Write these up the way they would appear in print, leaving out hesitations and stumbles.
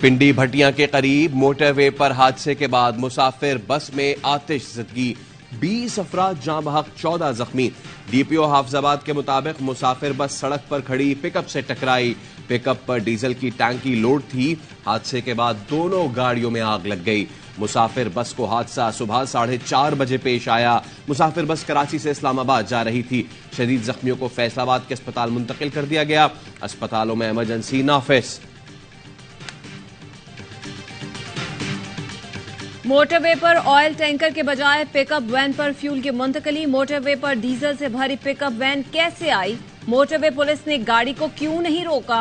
पिंडी भटिया के करीब मोटरवे पर हादसे के बाद मुसाफिर बस में आतिशज़दगी, 20 अफराद जाँ बहक, 14 जख्मी। डीपीओ हाफिजाबाद के मुताबिक मुसाफिर बस सड़क पर खड़ी पिकअप से टकराई। पिकअप पर डीजल की टैंकी लोड थी। हादसे के बाद दोनों गाड़ियों में आग लग गई। मुसाफिर बस को हादसा सुबह 4:30 बजे पेश आया। मुसाफिर बस कराची से इस्लामाबाद जा रही थी। शदीद जख्मियों को फैसलाबाद के अस्पताल मुंतकिल कर दिया गया। अस्पतालों में इमरजेंसी नाफिज। मोटरवे पर ऑयल टैंकर के बजाय पिकअप वैन पर फ्यूल की मुंतकली। मोटरवे पर डीजल से भरी पिकअप वैन कैसे आई? मोटरवे पुलिस ने गाड़ी को क्यों नहीं रोका?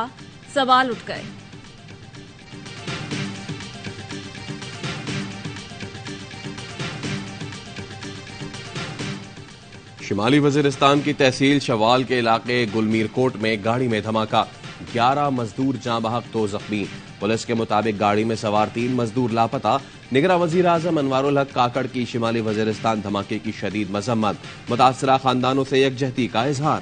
सवाल उठ गए। शिमाली वजीरिस्तान की तहसील शवाल के इलाके गुलमीर कोट में गाड़ी में धमाका, 11 मजदूर जाँ बहक, 2 जख्मी। पुलिस के मुताबिक गाड़ी में सवार 3 मजदूर लापता। निगरान वजीर आजम अनवारुल हक काकड़ की शिमाली वजीरिस्तान धमाके की शदीद मजम्मत, मुतासरा खानदानों से यकजहती का इजहार।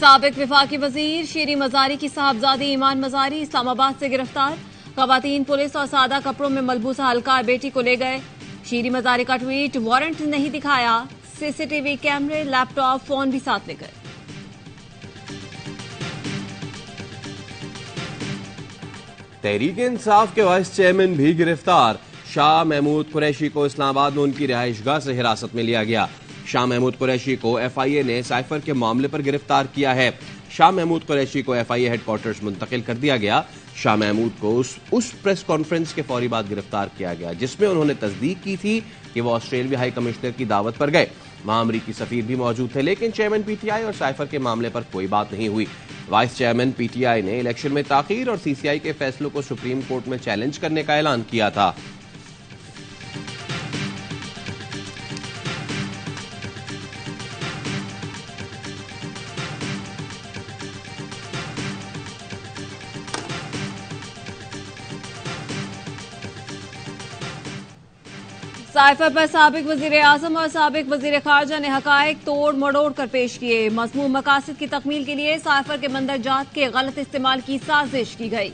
साबिक विफाकी वजीर शीरी मजारी की साहबजादी ईमान मजारी इस्लामाबाद से गिरफ्तार। खवातीन पुलिस और सादा कपड़ों में मलबूसा हल्का बेटी को ले गए। शीरी मजारी का ट्वीट, वारंट नहीं दिखाया, सीसीटीवी कैमरे, लैपटॉप, फोन भी साथ ले गए। तहरीक इंसाफ के वाइस चेयरमैन भी गिरफ्तार। शाह महमूद कुरैशी को इस्लामाबाद में उनकी रिहाइशगाह से हिरासत में लिया गया। शाह महमूद कुरैशी को एफआईए ने साइफर के मामले पर गिरफ्तार किया है। शाह महमूद कुरैशी को एफआईए हेडक्वार्टर्स मुंतकिल कर दिया गया। शाह महमूद को उस प्रेस कॉन्फ्रेंस के फौरी बाद गिरफ्तार किया गया जिसमें उन्होंने तस्दीक की थी कि वो ऑस्ट्रेलिया हाई कमिश्नर की दावत पर गए। वहां अमरीकी सफीर भी मौजूद थे, लेकिन चेयरमैन पीटीआई और साइफर के मामले पर कोई बात नहीं हुई। वाइस चेयरमैन पीटीआई ने इलेक्शन में ताखीर और सीसीआई के फैसलों को सुप्रीम कोर्ट में चैलेंज करने का ऐलान किया था। साइफर पर साबिक वजीर आजम और साबिक वजीर खारजा ने हकायक तोड़ मड़ोड़ कर पेश किए। मज़मूम मकासद की तकमील के लिए साइफर के मंदरजात के गलत इस्तेमाल की साजिश की गई।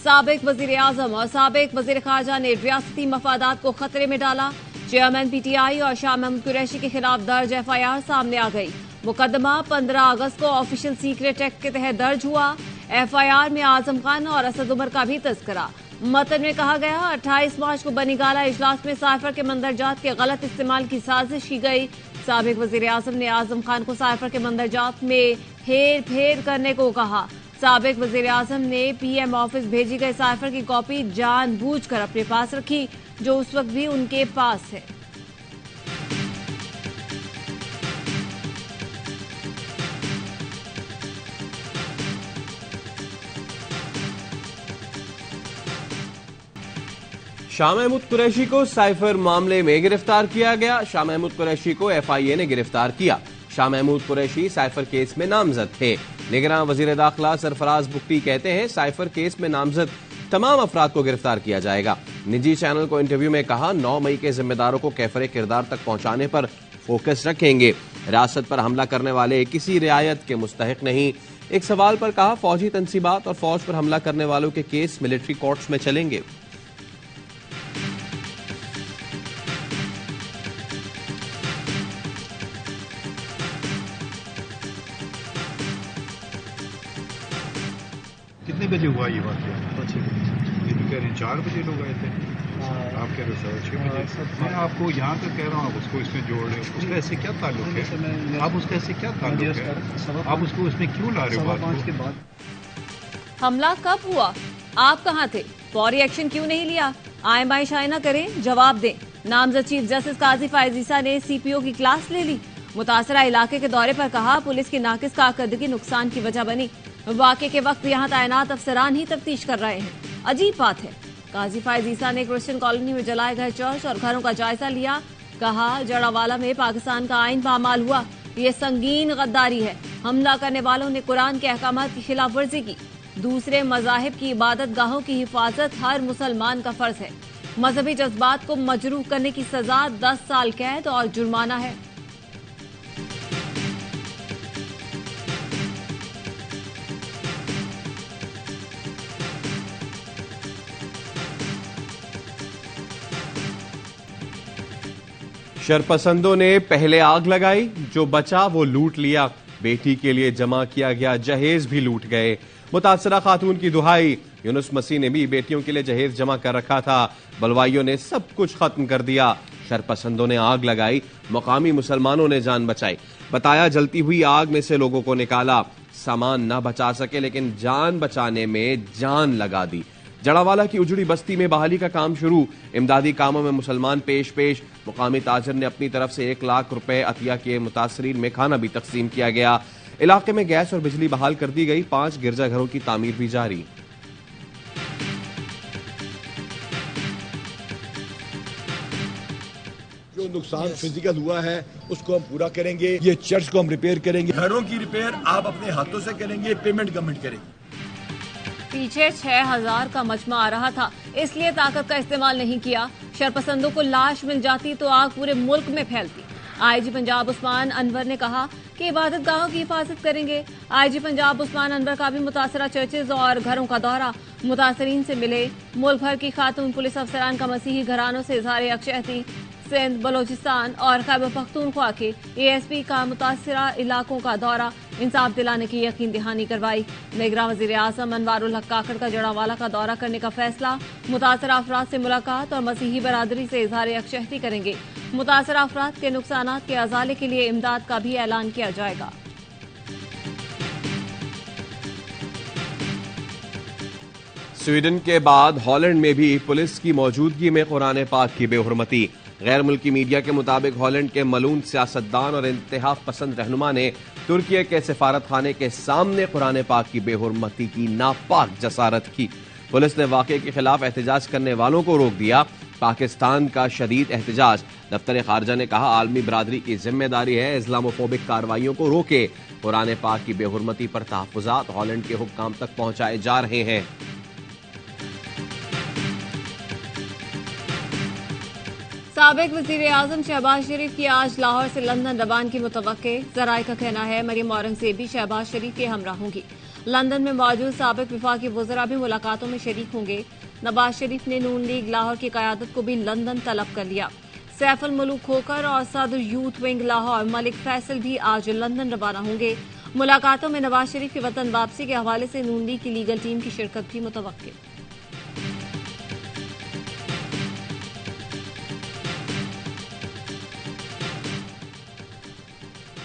साबिक वजीर आजम और साबिक वजीर खारजा ने रियासती मफादात को खतरे में डाला। चेयरमैन पीटीआई और शाह महमूद कुरैशी के खिलाफ दर्ज एफआईआर सामने आ गई। मुकदमा 15 अगस्त को ऑफिशियल सीक्रेट एक्ट के तहत दर्ज हुआ। एफआईआर में आजम खान और असद उमर का भी तस्करा। मतन में कहा गया 28 मार्च को बनीगाला इजलास में साइफर के मंदरजात के गलत इस्तेमाल की साजिश की गई। साबिक वजीर आजम ने आजम खान को साइफर के मंदरजात में हेर फेर करने को कहा। साबिक वजीर आजम ने पीएम ऑफिस भेजी गई साइफर की कॉपी जानबूझकर अपने पास रखी, जो उस वक्त भी उनके पास है। शाह महमूद कुरैशी को साइफर मामले में गिरफ्तार किया गया। शाह महमूद कुरैशी को एफआईए ने गिरफ्तार किया। शाह महमूद कुरैशी साइफर केस में नामजद थे। निगरान वजीर दाखिला सरफराज बुख्ती कहते हैं साइफर केस में नामजद तमाम अफराद को गिरफ्तार किया जाएगा। निजी चैनल को इंटरव्यू में कहा 9 मई के जिम्मेदारों को कैफरे किरदार तक पहुंचाने पर फोकस रखेंगे। रियासत पर हमला करने वाले किसी रियायत के मुस्तहिक नहीं। एक सवाल पर कहा फौजी तंसीबात और फौज पर हमला करने वालों के केस मिलिट्री कोर्ट्स में चलेंगे। कितने बजे हुआ ये वाक़या? ये तो कह रहे हैं 4 बजे लोग आए थे। आप कह रहे हो 6 बजे। मैं आपको यहाँ तक कह रहा हूँ, आप उसको इसमें जोड़ रहे हो। उसका ऐसे क्या ताल्लुक है? आप उसका ऐसे क्या ताल्लुक है? आप उसको इसमें क्यों ला रहे हो? 5 के बाद हमला कब हुआ? आप कहाँ थे? फौरी एक्शन क्यों नहीं लिया? आए बाएं शाये न करें, जवाब दें। नामजद चीफ जस्टिस काजी फायज ईसा ने सीपीओ की क्लास ले ली। मुतासरा इलाके के दौरे पर कहा पुलिस की नाकिस कारकर्दगी नुकसान की वजह बनी। वाक़े के वक्त यहाँ तैनात अफसरान ही तफ्तीश कर रहे हैं। अजीब बात है। काजी फायज ईसा ने क्रिश्चियन कॉलोनी में जलाए गए चर्च और घरों का जायजा लिया। कहा जड़ावाला में पाकिस्तान का आइन पामाल हुआ, ये संगीन गद्दारी है। हमला करने वालों ने कुरान के अहकामात की खिलाफ वर्जी की। दूसरे मजाहिब की इबादत गाहों की हिफाजत हर मुसलमान का फर्ज है। मजहबी जज्बात को मजरूह करने की सजा 10 साल कैद और जुर्माना है। शरपसंदों ने पहले आग लगाई, जो बचा वो लूट लिया। बेटी के लिए जमा किया गया जहेज भी लूट गए। मुतासरा खातून की दुहाई, यूनुस मसीह ने भी बेटियों के लिए जहेज जमा कर रखा था। बलवाइयों ने सब कुछ खत्म कर दिया। शरपसंदों ने आग लगाई, मुकामी मुसलमानों ने जान बचाई। बताया जलती हुई आग में से लोगों को निकाला। सामान न बचा सके लेकिन जान बचाने में जान लगा दी। जड़ावाला की उजड़ी बस्ती में बहाली का काम शुरू। इमदादी कामों में मुसलमान पेश। मुकामी ताजर ने अपनी तरफ से 1 लाख रुपए अतिया किए। मुतासरीन में खाना भी तकसीम किया गया। इलाके में गैस और बिजली बहाल कर दी गई। 5 गिरजाघरों की तामीर भी जारी। जो नुकसान फिजिकल हुआ है उसको हम पूरा करेंगे। ये चर्च को हम रिपेयर करेंगे। घरों की रिपेयर आप अपने हाथों से करेंगे, पेमेंट गवर्नमेंट करेगी। पीछे 6000 का मजमा आ रहा था, इसलिए ताकत का इस्तेमाल नहीं किया। शरपसंदों को लाश मिल जाती तो आग पूरे मुल्क में फैलती। आईजी पंजाब उस्मान अनवर ने कहा कि इबादत गाहों की हिफाजत करेंगे। आईजी पंजाब उस्मान अनवर का भी मुतासरा चर्चेज और घरों का दौरा। मुतासरीन से मिले। मुल्क भर की खातून पुलिस अफसरान का मसीही घरानों से इजहार यकजहती। सिंध, बलोचिस्तान और खैबर पख्तूनख्वा के एएसपी का मुतासरा इलाकों का दौरा। इंसाफ दिलाने की यकीन दहानी करवाई। निगरान वजीर आजम अनवारुल हक काकड़ का जड़ावाला का दौरा करने का फैसला। मुतासरा अफराद से मुलाकात और मसीही बरादरी से इजहार यकजहती करेंगे। मुतासरा अफराद के नुकसानात के अजाले के लिए इमदाद का भी ऐलान किया जाएगा। स्वीडन के बाद हॉलैंड में भी पुलिस की मौजूदगी में कुरान पाक की बेहुरमती। गैर मुल्की मीडिया के मुताबिक हॉलैंड के मलून सियासतदान और इंतहा पसंद रहनुमा ने तुर्की के सिफारत खाने के सामने कुरान पाक की बेहुरमती की नापाक जसारत की। पुलिस ने वाक़े के खिलाफ एहतजाज करने वालों को रोक दिया। पाकिस्तान का शदीद एहतजाज। दफ्तर खारजा ने कहा आलमी बरादरी की जिम्मेदारी है इस्लामोफोबिक कार्रवाइयों को रोके। कुरान पाक की बेहुरमती पर तहफ़्फ़ुज़ात हॉलैंड के हुक्काम तक पहुंचाए जा रहे हैं। साबिक वज़ीर आज़म शहबाज शरीफ की आज लाहौर से लंदन रवान की मुतवक्के। ज़राए का कहना है मरियम औरंगज़ेब भी शहबाज शरीफ के हमरा होंगी। लंदन में मौजूद साबिक विफाकी वज़रा भी मुलाकातों में शरीक होंगे। नवाज शरीफ ने नून लीग लाहौर की क़यादत को भी लंदन तलब कर लिया। सैफुल मुलूक खोकर और सदर यूथ विंग लाहौर मलिक फैसल भी आज लंदन रवाना होंगे। मुलाकातों में नवाज शरीफ की वतन वापसी के हवाले से नून लीग की लीगल टीम की शिरकत भी मुतवक्के।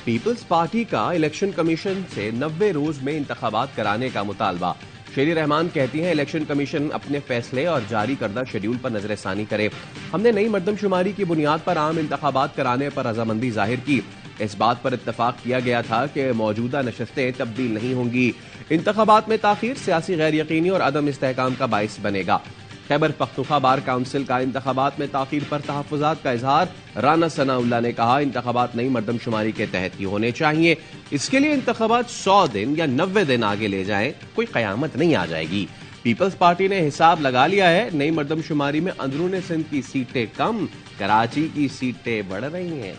पीपल्स पार्टी का इलेक्शन कमीशन से 90 रोज में इंतखाबात कराने का मुतालबा। शेरी रहमान कहती हैं इलेक्शन कमीशन अपने फैसले और जारी करदा शेड्यूल पर नजरसानी करे। हमने नई मरदमशुमारी की बुनियाद पर आम इंतखाबात कराने पर रजामंदी जाहिर की। इस बात पर इत्तफाक किया गया था कि मौजूदा नशस्तें तब्दील नहीं होंगी। इंतखाबात में ताखीर सियासी गैर यकीनी और अदम इस्तेहकाम का बाइस बनेगा। खैबर पख्तूनख्वा बार काउंसिल का इंतखाबात में ताखीर पर तहफ़्फ़ुज़ात का इजहार। राना सनाउल्लाह ने कहा इंतखाबात नई मरदमशुमारी के तहत ही होने चाहिए। इसके लिए इंतखाबात 100 दिन या 90 दिन आगे ले जाएं, कोई कयामत नहीं आ जाएगी। पीपल्स पार्टी ने हिसाब लगा लिया है, नई मरदमशुमारी में अंदरून सिंध की सीटें कम, कराची की सीटें बढ़ रही हैं।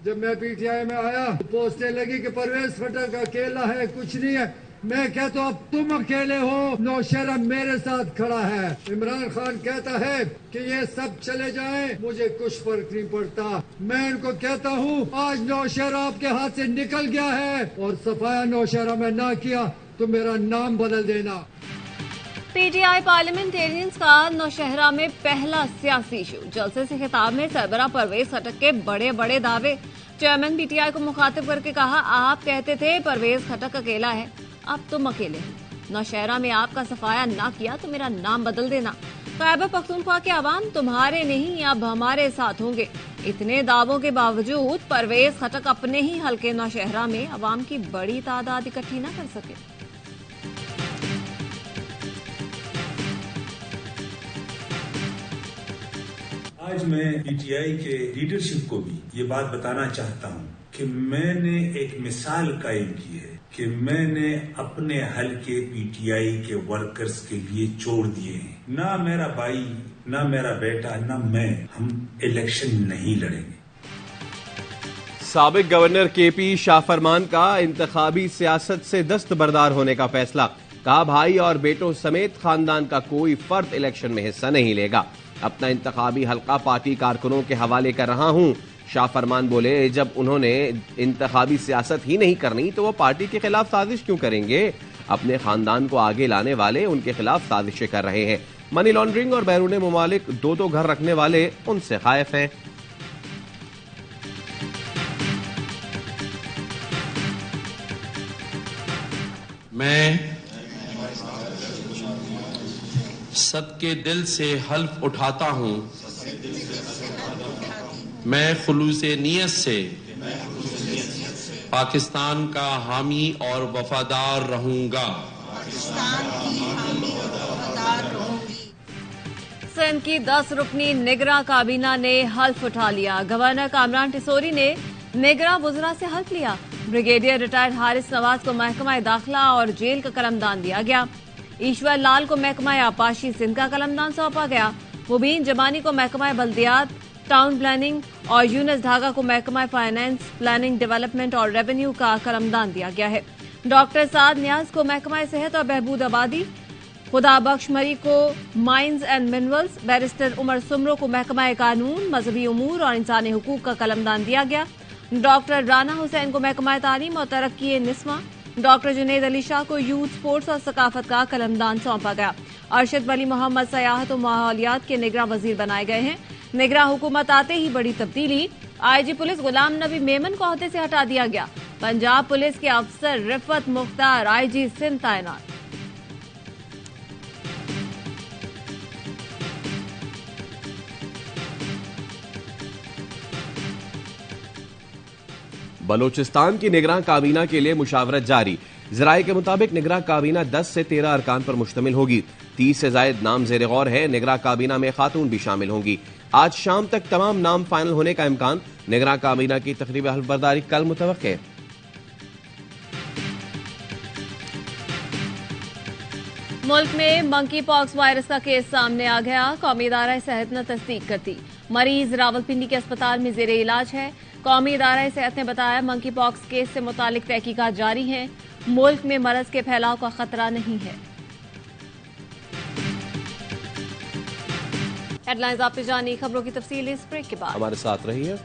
जब मैं पीटीआई में आया तो पोस्टें लगी कि परवेज खट्टर का अकेला है, कुछ नहीं है। मैं कहता हूं अब तुम अकेले हो, नौशहरा मेरे साथ खड़ा है। इमरान खान कहता है कि ये सब चले जाएं, मुझे कुछ फर्क नहीं पड़ता। मैं इनको कहता हूं आज नौशहरा आपके हाथ से निकल गया है और सफाया नौशहरा में ना किया तो मेरा नाम बदल देना। पीटीआई पार्लियामेंटेरियंस का नौशहरा में पहला सियासी इशू। जलसे से खिताब में सरबराह परवेज खट्टर के बड़े बड़े दावे। चेयरमैन पीटीआई को मुखातिब करके कहा आप कहते थे परवेज खट्टर अकेला है, अब तुम अकेले हो। नौशहरा में आपका सफाया ना किया तो मेरा नाम बदल देना। खैबर पख्तूनख्वा के अवाम तुम्हारे नहीं अब हमारे साथ होंगे। इतने दावों के बावजूद परवेज खट्टर अपने ही हल्के नौशहरा में अवाम की बड़ी तादाद इकट्ठी न कर सके। आज मैं पीटीआई के लीडरशिप को भी ये बात बताना चाहता हूँ कि मैंने एक मिसाल कायम की है कि मैंने अपने हल्के पीटीआई के वर्कर्स के लिए छोड़ दिए हैं। ना मेरा भाई, ना मेरा बेटा, ना मैं, हम इलेक्शन नहीं लड़ेंगे। साबिक गवर्नर केपी शाह फरमान का इंतखाबी सियासत से दस्तबरदार होने का फैसला। कहा, भाई और बेटों समेत खानदान का कोई फर्द इलेक्शन में हिस्सा नहीं लेगा। अपना इंतखाबी हल्का पार्टी कारकुनों के हवाले कर रहा हूं। शाह फरमान बोले, जब उन्होंने इंतखाबी सियासत ही नहीं करनी तो वो पार्टी के खिलाफ साजिश क्यों करेंगे। अपने खानदान को आगे लाने वाले उनके खिलाफ साजिशें कर रहे हैं। मनी लॉन्ड्रिंग और बैरून मुमालिक दो घर रखने वाले उनसे खायफ हैं। मैं सदके दिल से हल्फ उठाता हूं, मैं खुलूसे नियत से पाकिस्तान का हामी और वफादार रहूंगा। सिंध की 10 रुकनी निगरां काबीना ने हल्फ उठा लिया। गवर्नर कामरान टिसोरी ने निगरां वुज़रा से हल्फ लिया। ब्रिगेडियर रिटायर्ड हारिस नवाज को महकमा दाखिला और जेल का कलमदान दिया गया। ईश्वर लाल को महकमा आपाशी सिंध का कलमदान सौंपा गया। मुबीन जमानी को महकमा बल्दियात, टाउन प्लानिंग और यूनुस ढाका को महकमा फाइनेंस, प्लानिंग, डेवलपमेंट और रेवेन्यू का कलमदान दिया गया है। डॉक्टर साद नियाज को महकमा सेहत और बहबूद आबादी, खुदा बख्श मरी को mines and minerals, barrister Umar Soomro को महकमा कानून, मजहबी उमूर और इंसानी हुकूक का कलमदान दिया गया। डॉक्टर राना हुसैन को महकमा तालीम और तरक्की निस्मा, डॉक्टर जुनेद अली शाह को यूथ, स्पोर्ट्स और सकाफत का कलमदान सौंपा गया। अरशद वली मोहम्मद सयाहत और माहौलियात के निगरां वजीर बनाए गए हैं। निगरां हुकूमत आते ही बड़ी तब्दीली, आईजी पुलिस गुलाम नबी मेमन को ओहदे से हटा दिया गया। पंजाब पुलिस के अफसर रिफत मुख्तार आईजी सिंध तैनात। बलोचिस्तान की निगरां काबीना के लिए मुशावरत जारी। जराये के मुताबिक निगरां काबीना 10 से 13 अरकान पर मुश्तमिल होगी। 30 से जायद नाम ज़ेर गौर है। निगरां काबीना में खातून भी शामिल होंगी। आज शाम तक तमाम नाम फाइनल होने का इम्कान। निगरां काबीना की तकरीबी हल्फबर्दारी कल मुतवक्के है। मुल्क में मंकी पॉक्स वायरस का केस सामने आ गया। कौमी इदारा सेहत ने तस्दीक कर दी। मरीज रावलपिंडी के अस्पताल में जेर इलाज है। कौमी इदारा सेहत ने बताया, मंकी पॉक्स केस से मुतालिक तहकीकात जारी हैं। मुल्क में मरज के फैलाव का खतरा नहीं है। हेडलाइंस आपने जानी, खबरों की तफसील इस ब्रेक के बाद। हमारे साथ रहिए।